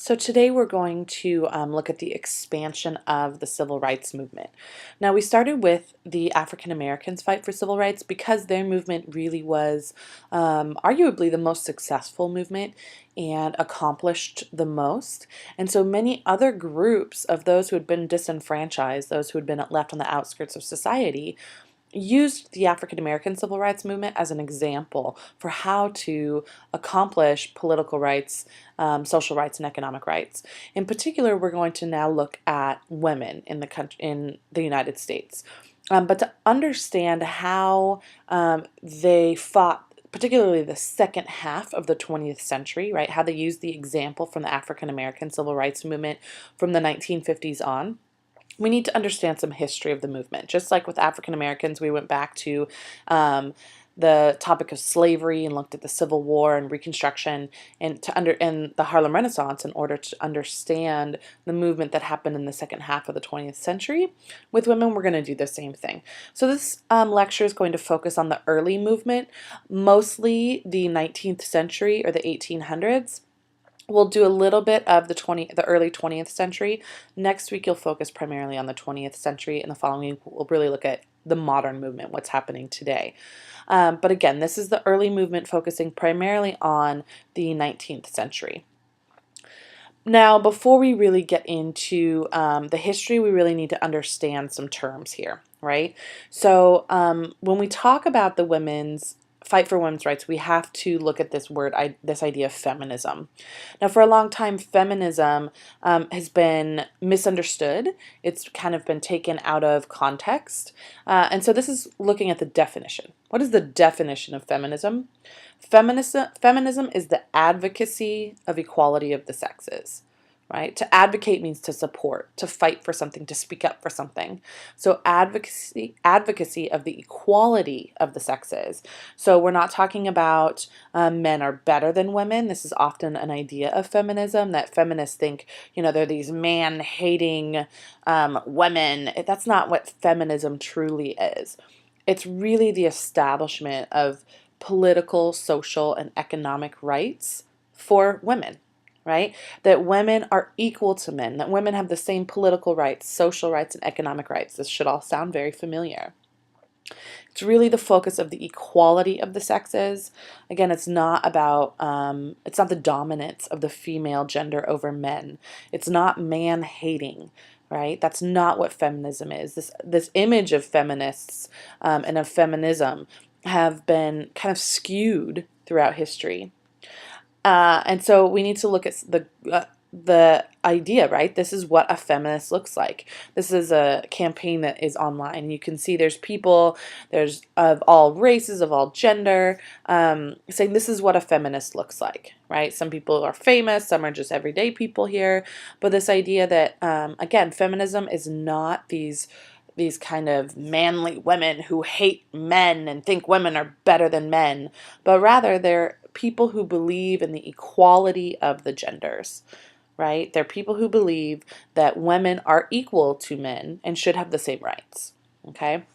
So today we're going to look at the expansion of the civil rights movement. Now we started with the African Americans' fight for civil rights because their movement really was arguably the most successful movement and accomplished the most. And so many other groups of those who had been disenfranchised, those who had been left on the outskirts of society, used the African American civil rights movement as an example for how to accomplish political rights, social rights, and economic rights. In particular, we're going to now look at women in the country, in the United States. But to understand how they fought, particularly the second half of the 20th century, right? How they used the example from the African American civil rights movement from the 1950s on. We need to understand some history of the movement. Just like with African Americans, we went back to the topic of slavery and looked at the Civil War and Reconstruction and the Harlem Renaissance in order to understand the movement that happened in the second half of the 20th century. With women, we're going to do the same thing. So this lecture is going to focus on the early movement, mostly the 19th century or the 1800s. We'll do a little bit of the early 20th century. Next week, you'll focus primarily on the 20th century, and the following week, we'll really look at the modern movement, what's happening today. But again, this is the early movement focusing primarily on the 19th century. Now, before we really get into the history, we really need to understand some terms here, right? So when we talk about the women's fight for women's rights, we have to look at this this idea of feminism. Now, for a long time, feminism has been misunderstood. It's kind of been taken out of context. And so this is looking at the definition. What is the definition of feminism? Feminism is the advocacy of equality of the sexes. Right? To advocate means to support, to fight for something, to speak up for something. So advocacy of the equality of the sexes. So we're not talking about men are better than women. This is often an idea of feminism that feminists think, they're these man-hating women. That's not what feminism truly is. It's really the establishment of political, social, and economic rights for women. Right? That women are equal to men, that women have the same political rights, social rights, and economic rights. This should all sound very familiar. It's really the focus of the equality of the sexes. Again, it's not the dominance of the female gender over men. It's not man-hating, right? That's not what feminism is. This image of feminists and of feminism have been kind of skewed throughout history. And so we need to look at the idea, right? This is what a feminist looks like. This is a campaign that is online. You can see there's of all races, of all gender, saying this is what a feminist looks like, right? Some people are famous, some are just everyday people here. But this idea that, again, feminism is not these kind of manly women who hate men and think women are better than men, but rather they're people who believe in the equality of the genders, right? They're people who believe that women are equal to men and should have the same rights, okay?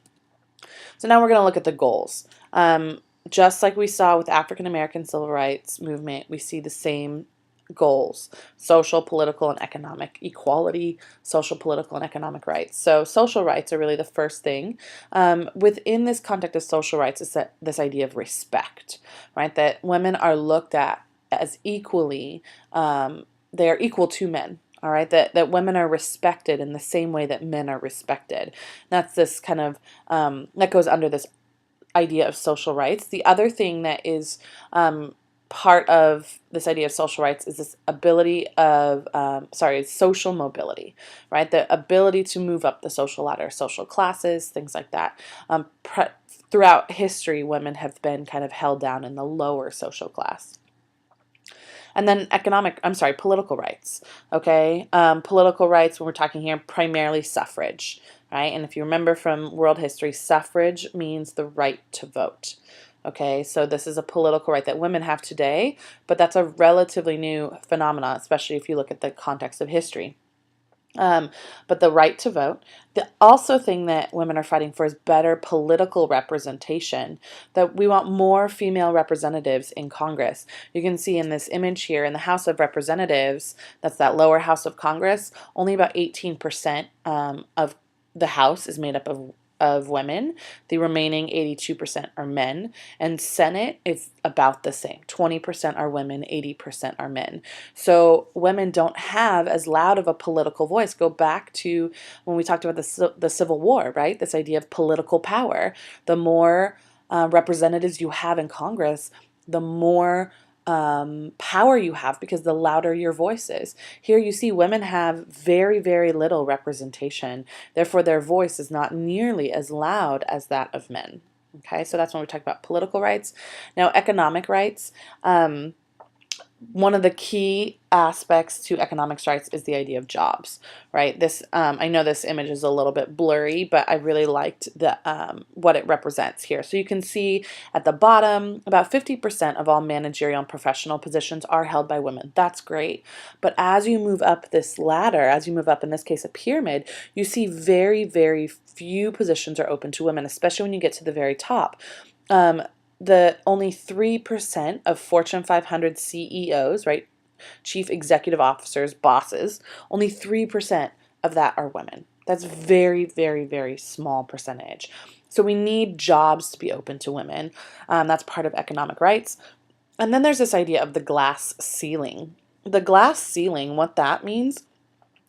So now we're going to look at the goals. Just like we saw with African American civil rights movement, we see the same goals: social, political, and economic equality, social, political, and economic rights. So social rights are really the first thing. Within this context of social rights is this idea of respect, right? That women are looked at as equally, they are equal to men. All right, that women are respected in the same way that men are respected. That's this kind of, that goes under this idea of social rights. The other thing that is part of this idea of social rights is this ability of, social mobility, right? The ability to move up the social ladder, social classes, things like that. Throughout history, women have been kind of held down in the lower social class. And then political rights, okay? Political rights, when we're talking here, primarily suffrage, right? And if you remember from world history, suffrage means the right to vote. Okay, so this is a political right that women have today, but that's a relatively new phenomenon, especially if you look at the context of history. Um, but the right to vote. The also thing that women are fighting for is better political representation, that we want more female representatives in Congress. You can see in this image here in the House of Representatives, that's that lower house of Congress, only about 18% of the House is made up of women. The remaining 82% are men. And Senate is about the same. 20% are women, 80% are men. So women don't have as loud of a political voice. Go back to when we talked about the Civil War, right? This idea of political power. The more representatives you have in Congress, the more power you have because the louder your voice is. Here you see women have very, very little representation. Therefore, their voice is not nearly as loud as that of men. Okay, so that's when we talk about political rights. Now, economic rights. One of the key aspects to economic rights is the idea of jobs, right? This I know this image is a little bit blurry, but I really liked the what it represents here. So you can see at the bottom, about 50% of all managerial and professional positions are held by women. That's great. But as you move up this ladder, as you move up, in this case, a pyramid, you see very, very few positions are open to women, especially when you get to the very top. The only 3% of Fortune 500 CEOs, right, chief executive officers, bosses, only 3% of that are women. That's very, very, very small percentage. So we need jobs to be open to women. That's part of economic rights. And then there's this idea of the glass ceiling. The glass ceiling, what that means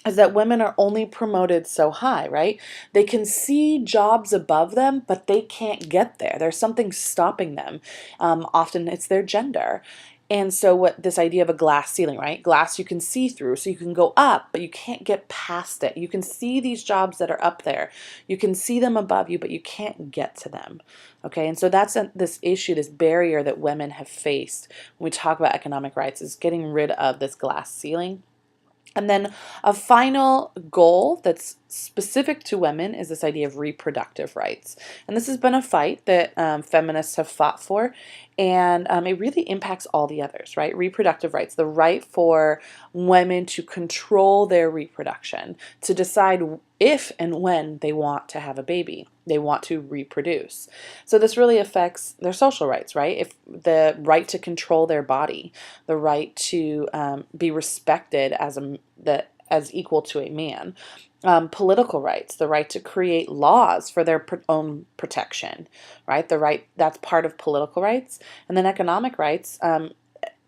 is that women are only promoted so high, right? They can see jobs above them, but they can't get there. There's something stopping them. Often it's their gender. And so what this idea of a glass ceiling, right? Glass you can see through, so you can go up, but you can't get past it. You can see these jobs that are up there. You can see them above you, but you can't get to them. Okay, and so that's this issue, this barrier that women have faced when we talk about economic rights, is getting rid of this glass ceiling. And then a final goal that's specific to women is this idea of reproductive rights. And this has been a fight that feminists have fought for, and it really impacts all the others, right? Reproductive rights, the right for women to control their reproduction, to decide if and when they want to have a baby, they want to reproduce. So this really affects their social rights, right? If the right to control their body, the right to be respected as equal to a man. Political rights, the right to create laws for their own protection, right? The right, that's part of political rights. And then economic rights,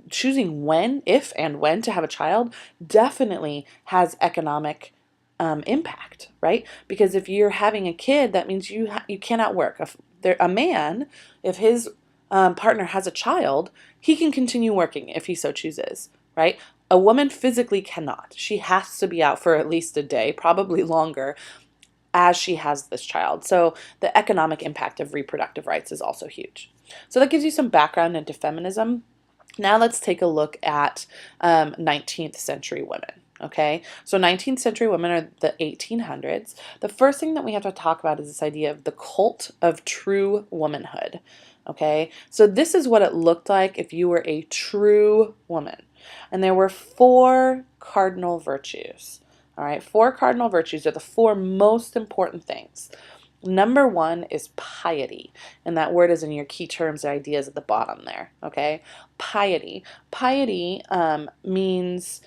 choosing when, if and when to have a child definitely has economic impact, right? Because if you're having a kid, that means you cannot work. If a man, if his partner has a child, he can continue working if he so chooses, right? A woman physically cannot. She has to be out for at least a day, probably longer, as she has this child. So the economic impact of reproductive rights is also huge. So that gives you some background into feminism. Now let's take a look at 19th century women. Okay, so 19th century women are the 1800s. The first thing that we have to talk about is this idea of the cult of true womanhood. Okay, so this is what it looked like if you were a true woman. And there were four cardinal virtues. All right, four cardinal virtues are the four most important things. Number one is piety, and that word is in your key terms and ideas at the bottom there, okay? Piety. Piety means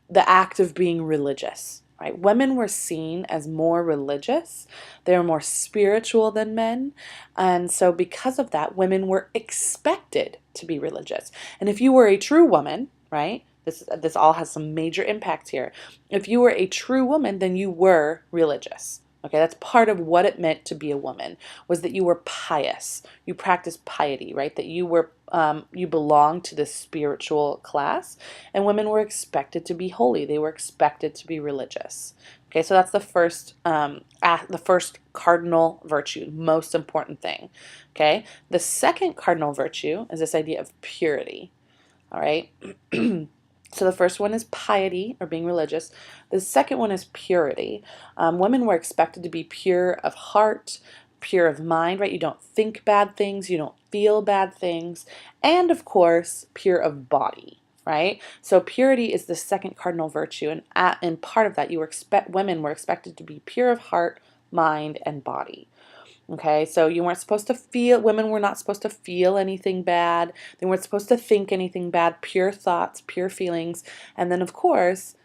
the act of being religious, right? Women were seen as more religious. They were more spiritual than men, and so because of that, women were expected to be religious. And if you were a true woman, right? This all has some major impact here. If you were a true woman, then you were religious. Okay, that's part of what it meant to be a woman, was that you were pious. You practiced piety, right? That you belonged to the spiritual class, and women were expected to be holy. They were expected to be religious. Okay, so that's the first cardinal virtue, most important thing. Okay, the second cardinal virtue is this idea of purity. All right. So the first one is piety, or being religious. The second one is purity. Women were expected to be pure of heart, pure of mind, right? You don't think bad things, you don't feel bad things, and of course, pure of body. right? So purity is the second cardinal virtue, and part of that, women were expected to be pure of heart, mind, and body. Okay, so you weren't supposed to feel, women were not supposed to feel anything bad. They weren't supposed to think anything bad, pure thoughts, pure feelings. And then, of course,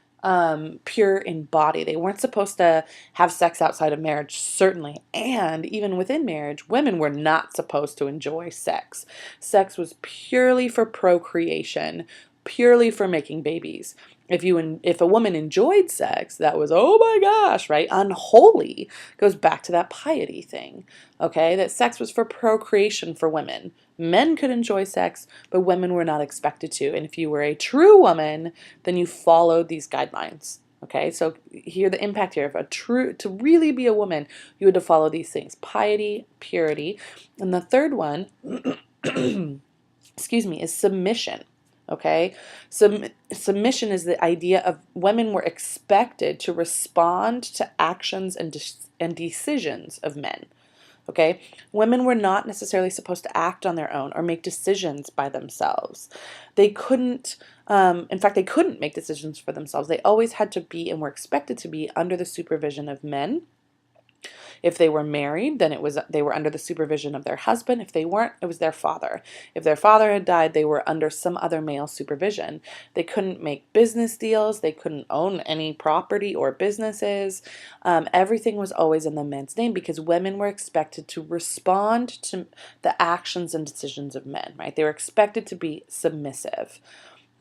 pure in body. They weren't supposed to have sex outside of marriage, certainly. And even within marriage, women were not supposed to enjoy sex. Sex was purely for procreation, purely for making babies. If a woman enjoyed sex, that was, oh my gosh, right? Unholy. Goes back to that piety thing, okay? That sex was for procreation for women. Men could enjoy sex, but women were not expected to. And if you were a true woman, then you followed these guidelines. Okay, so here the impact here of to really be a woman, you had to follow these things: piety, purity, and the third one, excuse me, is submission. Okay, submission is the idea of women were expected to respond to actions and decisions of men. Okay, women were not necessarily supposed to act on their own or make decisions by themselves. They couldn't, in fact, they couldn't make decisions for themselves. They always had to be and were expected to be under the supervision of men. If they were married, then they were under the supervision of their husband. If they weren't, it was their father. If their father had died, they were under some other male supervision. They couldn't make business deals. They couldn't own any property or businesses. Everything was always in the man's name because women were expected to respond to the actions and decisions of men, right? They were expected to be submissive.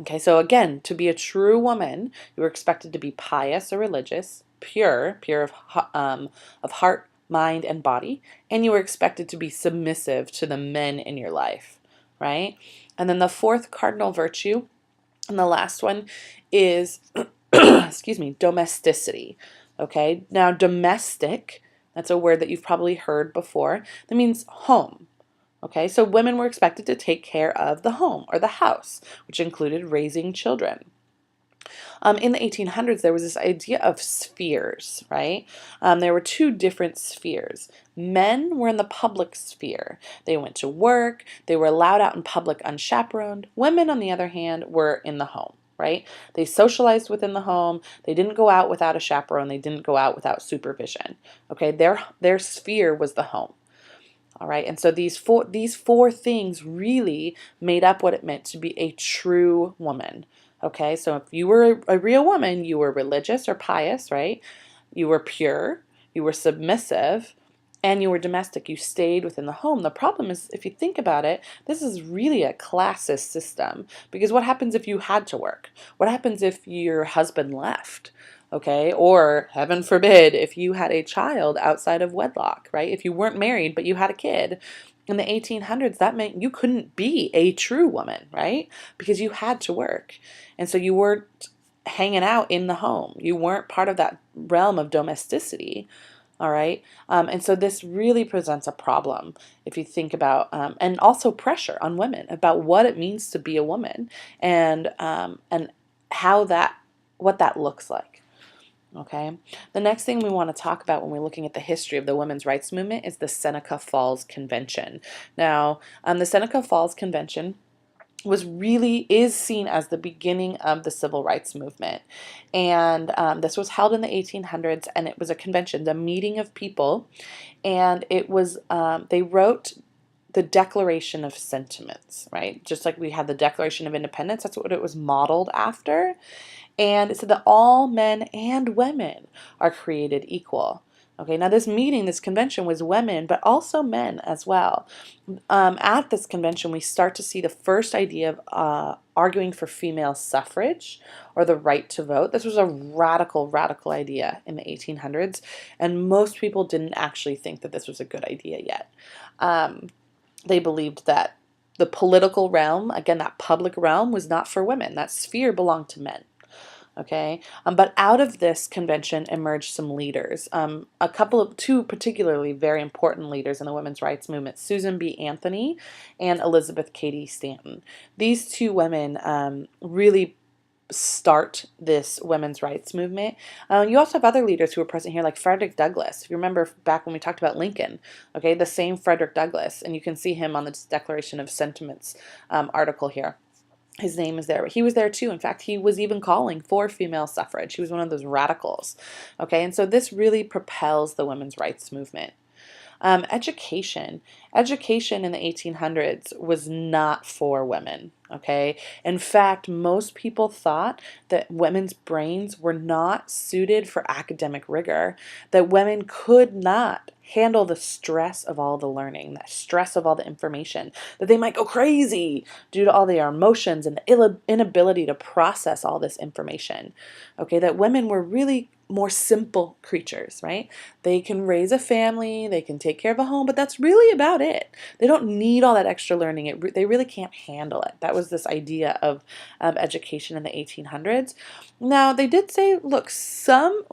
Okay, so again, to be a true woman, you were expected to be pious or religious, pure of heart, mind, and body, and you were expected to be submissive to the men in your life, right? And then the fourth cardinal virtue, and the last one is, excuse me, domesticity. Okay, now domestic, that's a word that you've probably heard before. That means home. Okay, so women were expected to take care of the home or the house, which included raising children. In the 1800s, there was this idea of spheres, right? There were two different spheres. Men were in the public sphere. They went to work, they were allowed out in public unchaperoned. Women, on the other hand, were in the home. Right? They socialized within the home. They didn't go out without a chaperone. They didn't go out without supervision. Okay, their sphere was the home. All right, and so these four things really made up what it meant to be a true woman. Okay, so if you were a real woman, you were religious or pious, right? You were pure, you were submissive, and you were domestic. You stayed within the home. The problem is, if you think about it, this is really a classist system, because what happens if you had to work? What happens if your husband left? Okay, or heaven forbid, if you had a child outside of wedlock, right? If you weren't married, but you had a kid. In the 1800s, that meant you couldn't be a true woman, right? Because you had to work. And so you weren't hanging out in the home. You weren't part of that realm of domesticity. All right. And so this really presents a problem if you think about, and also pressure on women about what it means to be a woman and how what that looks like. Okay. The next thing we want to talk about when we're looking at the history of the women's rights movement is the Seneca Falls Convention. Now, the Seneca Falls Convention is seen as the beginning of the civil rights movement. And this was held in the 1800s, and it was a convention, the meeting of people, and it was, they wrote the Declaration of Sentiments, right? Just like we had the Declaration of Independence, that's what it was modeled after. And it said that all men and women are created equal. Okay, now this convention was women, but also men as well. At this convention, we start to see the first idea of arguing for female suffrage or the right to vote. This was a radical idea in the 1800s, and most people didn't actually think that this was a good idea yet. They believed that the political realm, again, that public realm, was not for women. That sphere belonged to men. Okay, but out of this convention emerged some leaders. Two particularly very important leaders in the women's rights movement: Susan B. Anthony and Elizabeth Cady Stanton. These two women really start this women's rights movement. You also have other leaders who were present here, like Frederick Douglass. If you remember back when we talked about Lincoln, okay, the same Frederick Douglass, and you can see him on the Declaration of Sentiments article here. His name is there, but he was there too. In fact, he was even calling for female suffrage. He was one of those radicals. Okay, and so this really propels the women's rights movement. Education. Education in the 1800s was not for women, okay? In fact, most people thought that women's brains were not suited for academic rigor, that women could not handle the stress of all the learning, the stress of all the information, that they might go crazy due to all their emotions and the inability to process all this information, okay? That women were really more simple creatures, right? They can raise a family, they can take care of a home, but that's really about it. They don't need all that extra learning. They really can't handle it. That was this idea of education in the 1800s. Now, they did say, look, some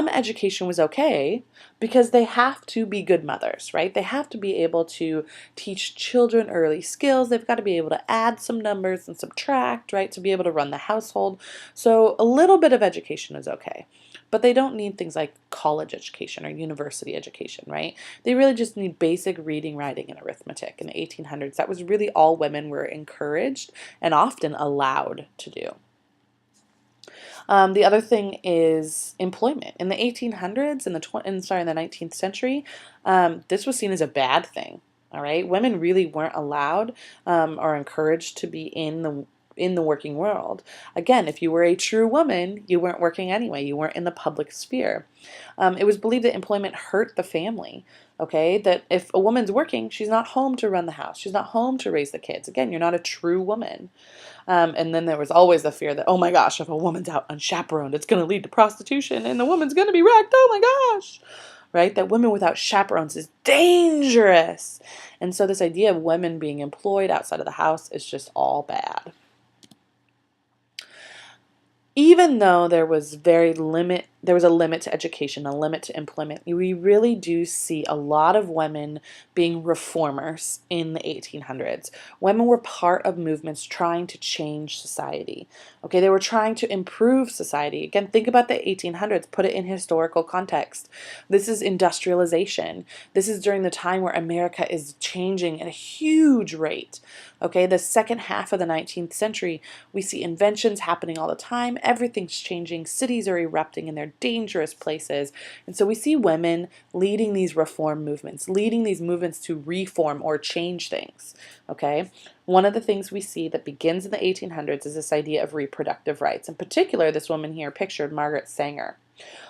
education was okay because they have to be good mothers, right? They have to be able to teach children early skills. They've got to be able to add some numbers and subtract, right, to be able to run the household. So a little bit of education is okay. But they don't need things like college education or university education, right? They really just need basic reading, writing, and arithmetic. In the 1800s, that was really all women were encouraged and often allowed to do. The other thing is employment. In the 1800s, in the 19th century, this was seen as a bad thing. All right, women really weren't allowed or encouraged to be in the working world. Again, if you were a true woman, you weren't working anyway. You weren't in the public sphere. It was believed that employment hurt the family. Okay, that if a woman's working, she's not home to run the house. She's not home to raise the kids. Again, you're not a true woman. And then there was always the fear that, oh my gosh, if a woman's out unchaperoned, it's going to lead to prostitution and the woman's going to be wrecked. Oh my gosh. Right? That women without chaperones is dangerous. And so this idea of women being employed outside of the house is just all bad. Even though there was a limit to education, a limit to employment, we really do see a lot of women being reformers in the 1800s. Women were part of movements trying to change society. Okay, they were trying to improve society. Again, think about the 1800s, put it in historical context. This is industrialization. This is during the time where America is changing at a huge rate. Okay, the second half of the 19th century, we see inventions happening all the time. Everything's changing. Cities are erupting and they're dangerous places. And so we see women leading these reform movements, leading these movements to reform or change things. Okay, one of the things we see that begins in the 1800s is this idea of reproductive rights. In particular, this woman here pictured, Margaret Sanger.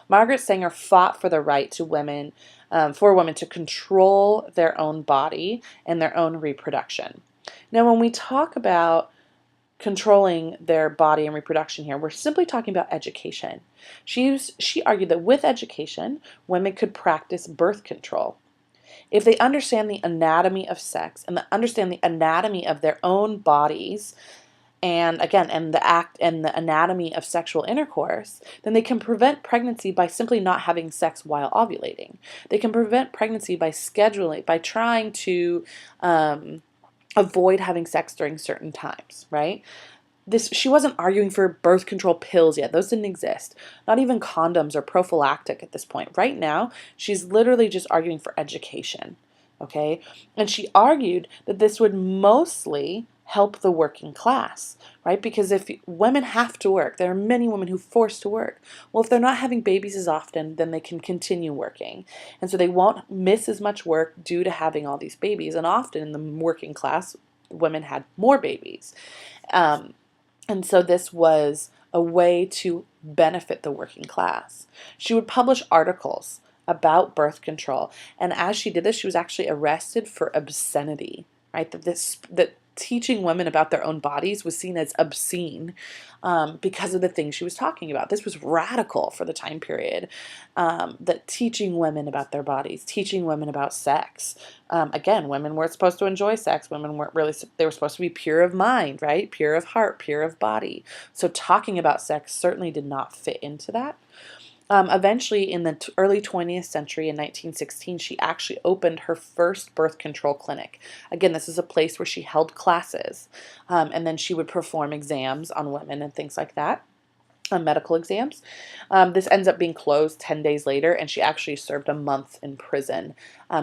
Margaret Sanger fought for the right to women, for women to control their own body and their own reproduction. Now, when we talk about controlling their body and reproduction here, we're simply talking about education. She argued that with education, women could practice birth control. If they understand the anatomy of sex and understand the anatomy of their own bodies, and again, and the anatomy of sexual intercourse, then they can prevent pregnancy by simply not having sex while ovulating. They can prevent pregnancy by trying to avoid having sex during certain times, right? She wasn't arguing for birth control pills yet. Those didn't exist. Not even condoms or prophylactic at this point. Right now, she's literally just arguing for education, okay? And she argued that this would mostly help the working class, right? Because if women have to work, there are many women who are forced to work. Well, if they're not having babies as often, then they can continue working. And so they won't miss as much work due to having all these babies. And often in the working class, women had more babies. And so this was a way to benefit the working class. She would publish articles about birth control. And as she did this, she was actually arrested for obscenity, right? That teaching women about their own bodies was seen as obscene because of the things she was talking about. This was radical for the time period, that teaching women about their bodies, teaching women about sex. Again, women weren't supposed to enjoy sex. Women weren't really, they were supposed to be pure of mind, right? Pure of heart, pure of body. So talking about sex certainly did not fit into that. Eventually, in the early 20th century, in 1916, she actually opened her first birth control clinic. Again, this is a place where she held classes, and then she would perform exams on women and things like that. on medical exams. This ends up being closed 10 days later, and she actually served a month in prison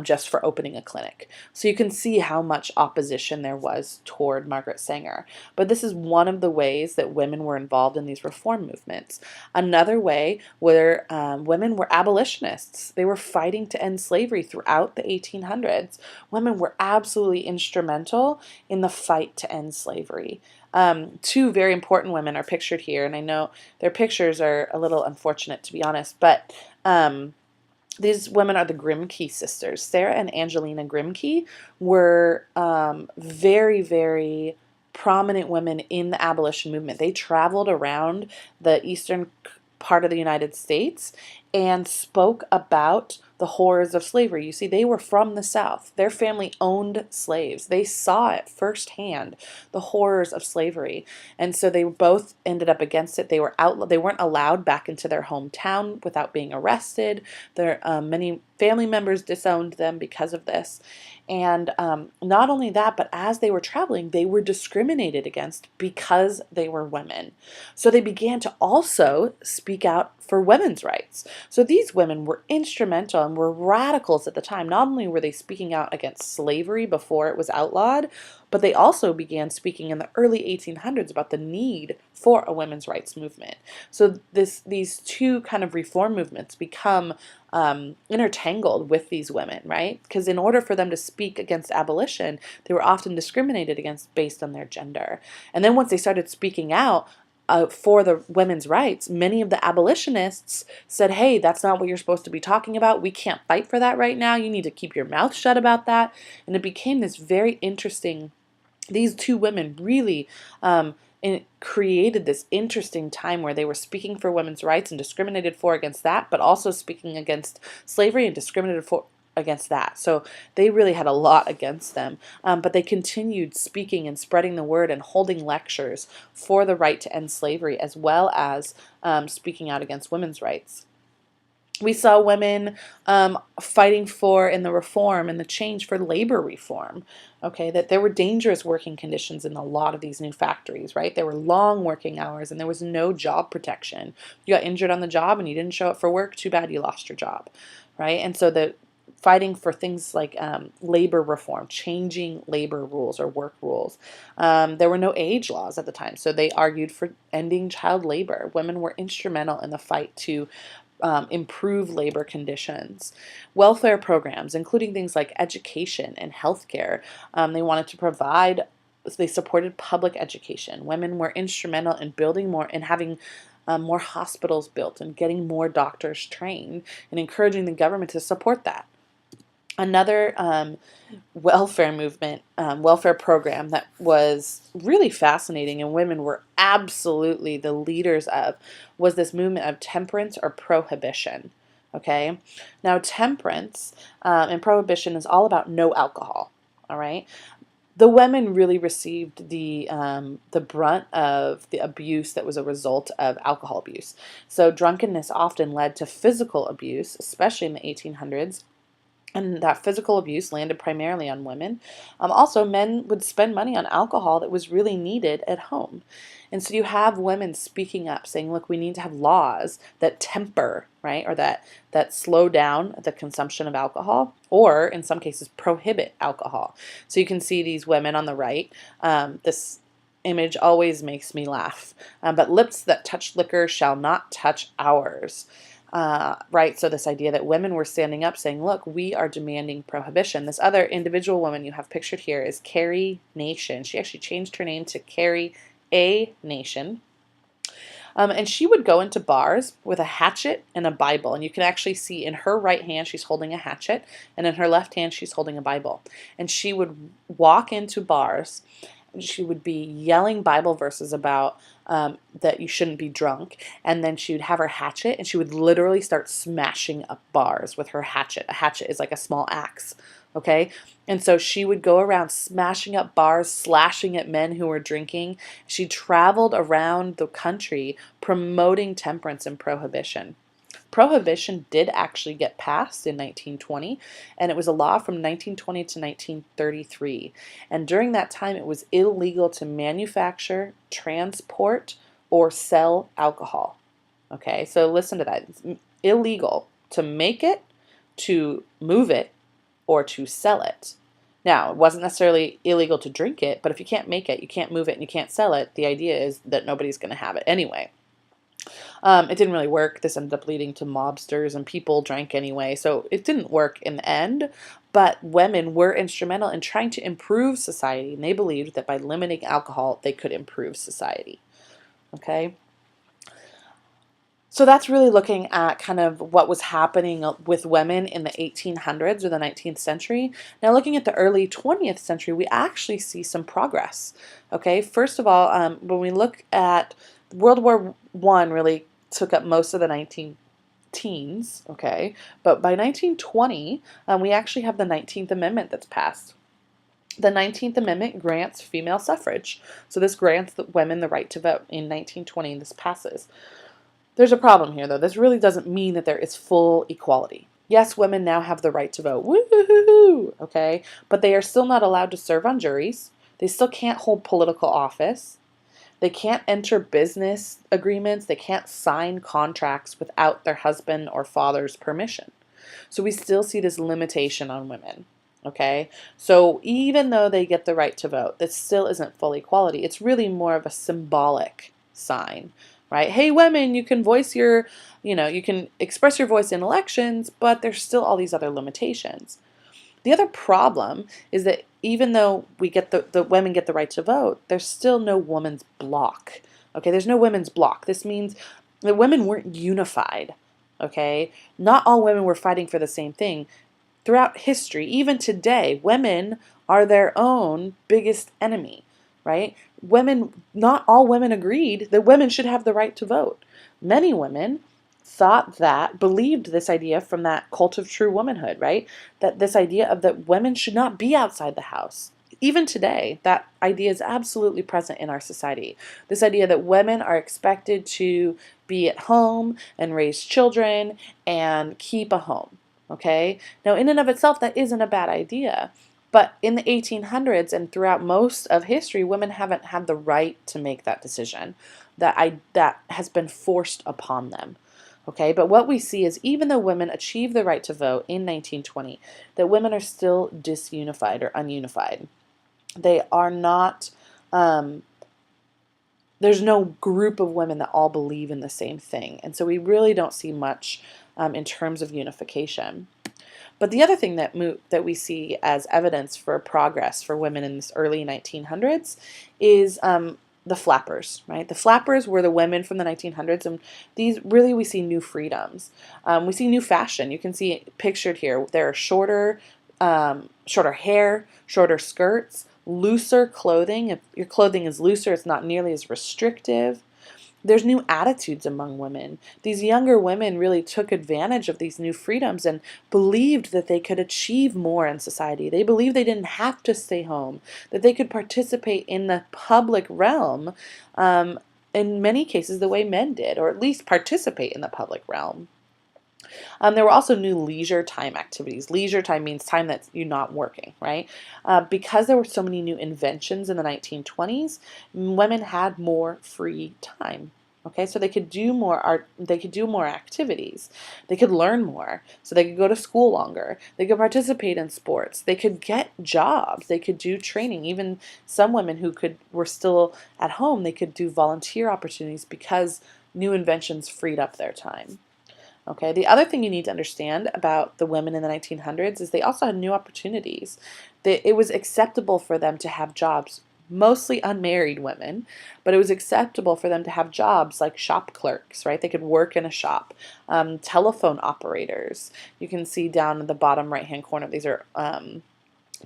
just for opening a clinic. So you can see how much opposition there was toward Margaret Sanger. But this is one of the ways that women were involved in these reform movements. Another way where women were abolitionists. They were fighting to end slavery throughout the 1800s. Women were absolutely instrumental in the fight to end slavery. Two very important women are pictured here, and I know their pictures are a little unfortunate, to be honest, but these women are the Grimke sisters. Sarah and Angelina Grimke were very, very prominent women in the abolition movement. They traveled around the eastern part of the United States and spoke about the horrors of slavery. You see, they were from the South. Their family owned slaves. They saw it firsthand, the horrors of slavery. And so they both ended up against it. They weren't allowed back into their hometown without being arrested. Many family members disowned them because of this. And not only that, but as they were traveling, they were discriminated against because they were women. So they began to also speak out for women's rights. So these women were instrumental and were radicals at the time. Not only were they speaking out against slavery before it was outlawed, but they also began speaking in the early 1800s about the need for a women's rights movement. So these two kind of reform movements become intertangled with these women, right? Because in order for them to speak against abolition, they were often discriminated against based on their gender. And then once they started speaking out for the women's rights, many of the abolitionists said, hey, that's not what you're supposed to be talking about. We can't fight for that right now. You need to keep your mouth shut about that. And it became this very interesting, these two women really and it created this interesting time where they were speaking for women's rights and discriminated for against that, but also speaking against slavery and discriminated for against that. So they really had a lot against them, but they continued speaking and spreading the word and holding lectures for the right to end slavery, as well as speaking out against women's rights. We saw women fighting for in the reform and the change for labor reform. Okay, that there were dangerous working conditions in a lot of these new factories, right? There were long working hours and there was no job protection. You got injured on the job and you didn't show up for work, too bad, you lost your job, right? And so the fighting for things like labor reform, changing labor rules or work rules. There were no age laws at the time, so they argued for ending child labor. Women were instrumental in the fight to improve labor conditions. Welfare programs, including things like education and healthcare. They wanted to provide, they supported public education. Women were instrumental in building more and having more hospitals built and getting more doctors trained and encouraging the government to support that. Another welfare movement, welfare program that was really fascinating and women were absolutely the leaders of was this movement of temperance or prohibition. Okay, now temperance and prohibition is all about no alcohol. All right, the women really received the brunt of the abuse that was a result of alcohol abuse. So drunkenness often led to physical abuse, especially in the 1800s. And that physical abuse landed primarily on women. Also, men would spend money on alcohol that was really needed at home. And so you have women speaking up, saying, look, we need to have laws that temper, right, or that slow down the consumption of alcohol, or in some cases prohibit alcohol. So you can see these women on the right. This image always makes me laugh. But lips that touch liquor shall not touch ours. Right, so this idea that women were standing up saying, look, we are demanding prohibition. This other individual woman you have pictured here is Carrie Nation. She actually changed her name to Carrie A. Nation. And she would go into bars with a hatchet and a Bible. And you can actually see in her right hand, she's holding a hatchet. And in her left hand, she's holding a Bible. And she would walk into bars. And she would be yelling Bible verses about that you shouldn't be drunk. And then she would have her hatchet. And she would literally start smashing up bars with her hatchet. A hatchet is like a small axe. Okay, and so she would go around smashing up bars, slashing at men who were drinking. She traveled around the country promoting temperance and prohibition. Prohibition did actually get passed in 1920, and it was a law from 1920 to 1933. And during that time, it was illegal to manufacture, transport, or sell alcohol. Okay, so listen to that. It's illegal to make it, to move it, or to sell it. Now, it wasn't necessarily illegal to drink it, but if you can't make it, you can't move it, and you can't sell it, the idea is that nobody's going to have it anyway. It didn't really work. This ended up leading to mobsters, and people drank anyway, so it didn't work in the end. But women were instrumental in trying to improve society, and they believed that by limiting alcohol, they could improve society. Okay? So that's really looking at kind of what was happening with women in the 1800s or the 19th century. Now, looking at the early 20th century, we actually see some progress. Okay, first of all, when we look at World War I, really took up most of the 19 teens. Okay, but by 1920, we actually have the 19th Amendment that's passed. The 19th Amendment grants female suffrage. So this grants the women the right to vote in 1920, and this passes. There's a problem here, though. This really doesn't mean that there is full equality. Yes, women now have the right to vote. Woo-hoo-hoo-hoo, okay? But they are still not allowed to serve on juries. They still can't hold political office. They can't enter business agreements. They can't sign contracts without their husband or father's permission. So we still see this limitation on women. Okay? So even though they get the right to vote, this still isn't full equality. It's really more of a symbolic sign, right? Hey, women, you can voice your, you can express your voice in elections, but there's still all these other limitations. The other problem is that even though we get the women get the right to vote, there's still no women's bloc. Okay, there's no women's bloc. This means that women weren't unified. Okay, not all women were fighting for the same thing. Throughout history, even today, women are their own biggest enemy, right? Not all women agreed that women should have the right to vote. Many women believed this idea from that cult of true womanhood, right? That this idea of that women should not be outside the house. Even today, that idea is absolutely present in our society. This idea that women are expected to be at home and raise children and keep a home. Okay? Now, in and of itself, that isn't a bad idea. But in the 1800s and throughout most of history, women haven't had the right to make that decision. That has been forced upon them. Okay, but what we see is even though women achieved the right to vote in 1920, that women are still disunified or ununified. They are not, there's no group of women that all believe in the same thing. And so we really don't see much in terms of unification. But the other thing that we see as evidence for progress for women in this early 1900s is the flappers, right? The flappers were the women from the 1900s, and these really we see new freedoms. We see new fashion. You can see it pictured here. There are shorter hair, shorter skirts, looser clothing. If your clothing is looser, it's not nearly as restrictive. There's new attitudes among women. These younger women really took advantage of these new freedoms and believed that they could achieve more in society. They believed they didn't have to stay home, that they could participate in the public realm, in many cases the way men did, or at least participate in the public realm. There were also new leisure time activities. Leisure time means time that you're not working, right? Because there were so many new inventions in the 1920s, women had more free time. Okay, so they could do more art, they could do more activities, they could learn more, so they could go to school longer, they could participate in sports, they could get jobs, they could do training. Even some women who were still at home, they could do volunteer opportunities because new inventions freed up their time. Okay, the other thing you need to understand about the women in the 1900s is they also had new opportunities. It was acceptable for them to have jobs, mostly unmarried women, but it was acceptable for them to have jobs like shop clerks, right? They could work in a shop. Telephone operators. You can see down in the bottom right-hand corner, these are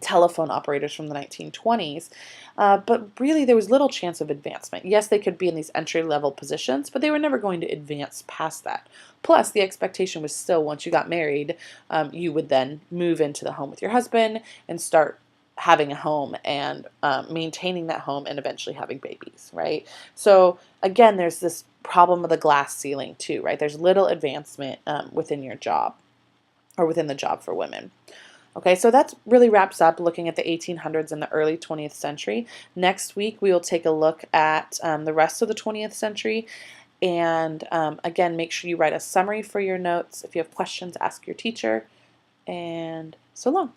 telephone operators from the 1920s, but really there was little chance of advancement. Yes, they could be in these entry-level positions, but they were never going to advance past that. Plus, the expectation was still once you got married, you would then move into the home with your husband and start having a home and maintaining that home and eventually having babies, right? So again, there's this problem of the glass ceiling too, right? There's little advancement within your job or within the job for women. Okay, so that really wraps up looking at the 1800s and the early 20th century. Next week, we will take a look at the rest of the 20th century. And again, make sure you write a summary for your notes. If you have questions, ask your teacher. And so long.